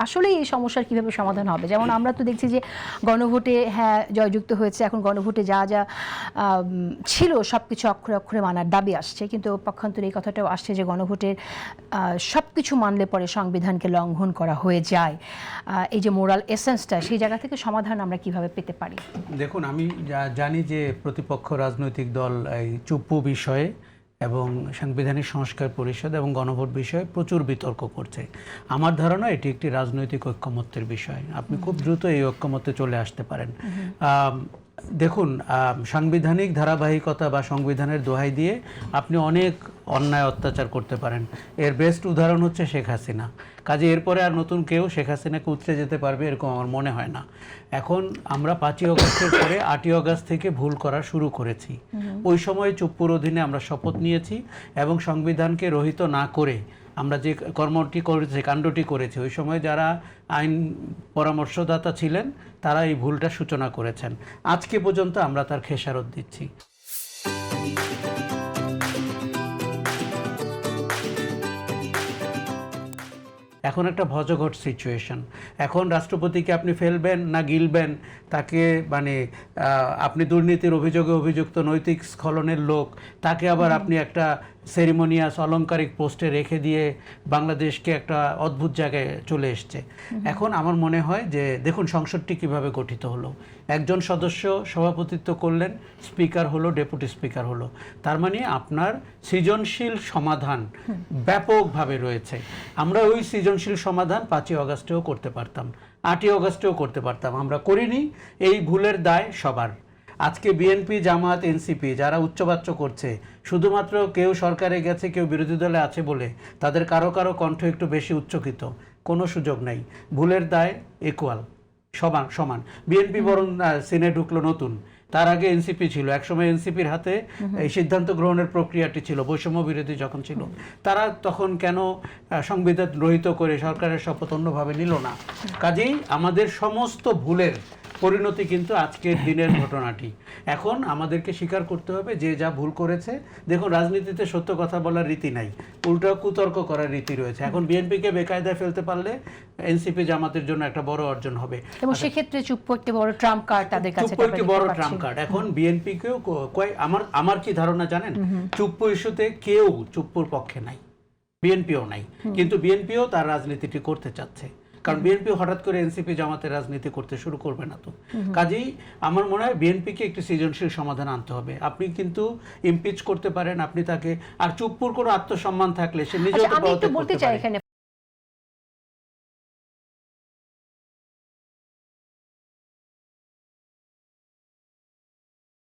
আসলে এই সমস্যার কিভাবে সমাধান হবে? যেমন আমরা তো দেখছি যে গণভোটে হ্যাঁ জয়যুক্ত হয়েছে, এখন গণভোটে যা যা ছিল সব কিছু অক্ষরে অক্ষরে মানার দাবি আসছে, কিন্তু পক্ষান্তরে এই কথাটাও আসছে যে গণভোটের সব কিছু মানলে পরে সংবিধানকে লঙ্ঘন করা হয়ে যায়। এই যে মোরাল এসেন্সটা, সেই জায়গা থেকে সমাধান আমরা কিভাবে পেতে পারি? দেখুন, আমি জানি যে প্রতিপক্ষ রাজনৈতিক দল এই চুপ্পু বিষয়ে এবং সাংবিধানিক সংস্কার পরিষদ এবং গণভোট বিষয়ে প্রচুর বিতর্ক করছে। আমার ধারণা এটি একটি রাজনৈতিক ঐক্যমত্যের বিষয়। আপনি খুব দ্রুত এই ঐক্যমত্যে চলে আসতে পারেন। দেখুন, সাংবিধানিক ধারাবাহিকতা বা সংবিধানের দোহাই দিয়ে আপনি অনেক অন্যায় অত্যাচার করতে পারেন। এর বেস্ট উদাহরণ হচ্ছে শেখ হাসিনা। কাজে এরপরে আর নতুন কেউ শেখ হাসিনাকে উতরে যেতে পারবে এরকম আমার মনে হয় না। এখন আমরা 5ই অগস্টের পরে 8ই অগস্ট থেকে ভুল করা শুরু করেছি। ওই সময় চুপ্পুর অধীনে আমরা শপথ নিয়েছি এবং সংবিধানকে রহিত না করে আমরা যে কর্মটি করেছি, কাণ্ডটি করেছি, ওই সময় যারা আইন পরামর্শদাতা ছিলেন তারা এই ভুলটা সূচনা করেছেন। আজকে পর্যন্ত আমরা তার খেসারত দিচ্ছি। এখন একটা ভজঘট সিচুয়েশন। এখন রাষ্ট্রপতিকে আপনি ফেলবেন না গিলবেন, তাকে মানে আপনি দুর্নীতির অভিযোগে অভিযুক্ত নৈতিক স্খলনের লোক, তাকে আবার আপনি একটা সেরিমোনিয়াস অলংকারিক পোস্টে রেখে দিয়ে বাংলাদেশকে একটা অদ্ভুত জায়গায় চলে এসছে। এখন আমার মনে হয় যে দেখুন সংসদটি কিভাবে গঠিত হলো। একজন সদস্য সভাপতিত্ব করলেন, স্পিকার হলো, ডেপুটি স্পিকার হলো। তার মানে আপনার সৃজনশীল সমাধান ব্যাপকভাবে রয়েছে। আমরা ওই সৃজনশীল সমাধান 5ই অগস্টেও করতে পারতাম, 8ই অগস্টেও করতে পারতাম, আমরা করিনি। এই ভুলের দায় সবার। আজকে বিএনপি, জামাত, এনসিপি যারা উচ্চবাচ্য করছে, শুধুমাত্র কেউ সরকারে গেছে কেউ বিরোধী দলে আছে বলে তাদের কারো কারো কণ্ঠ একটু বেশি উচ্চকিত, কোনো সুযোগ নাই। ভুলের দায় ইকুয়াল, সমান সমান। বিএনপি বরং সিনে ঢুকলো নতুন, তার আগে এনসিপি ছিল। একসময় এনসিপির হাতে এই সিদ্ধান্ত গ্রহণের প্রক্রিয়াটি ছিল, বৈষম্য বিরোধী যখন ছিল। তারা তখন কেন সংবিধান রহিত করে সরকারের শপথ অন্যভাবে নিল না? কাজেই আমাদের সমস্ত ভুলের পরিণতি কিন্তু আজকের দিনের ঘটনাটি। এখন আমাদেরকে স্বীকার করতে হবে যে যা ভুল করেছে। দেখুন, রাজনীতিতে সত্য কথা বলার রীতি নাই, উল্টো কুতর্ক করার রীতি রয়েছে। এখন বিএনপিকে বেকায়দায় ফেলতে পারলে এনসিপি জামাতের জন্য একটা বড় অর্জন হবে এবং সেক্ষেত্রে চুপ্পু একটি বড় ট্রাম্প কার্ড তাদের কাছে, চুপ্পু একটি বড় ট্রাম্প কার্ড। এখন বিএনপিকেও আমার কি ধারণা জানেন, চুপ্পু ইস্যুতে কেউ চুপ্পুর পক্ষে নাই, বিএনপিও নাই, কিন্তু বিএনপিও তার রাজনীতিটি করতে চাচ্ছে। কারণ বিএনপি হঠাৎ করে এনসিপি জামাতের রাজনীতি করতে শুরু করবে না তো। কাজেই আমার মনে হয় বিএনপিকে একটি সৃজনশীল সমাধান আনতে হবে। আপনি কিন্তু ইমপিচ করতে পারেন, আপনি তাকে, আর চুপ্পুর কোনো আত্মসম্মান থাকলে সে নিজেও বলতে চাই এখানে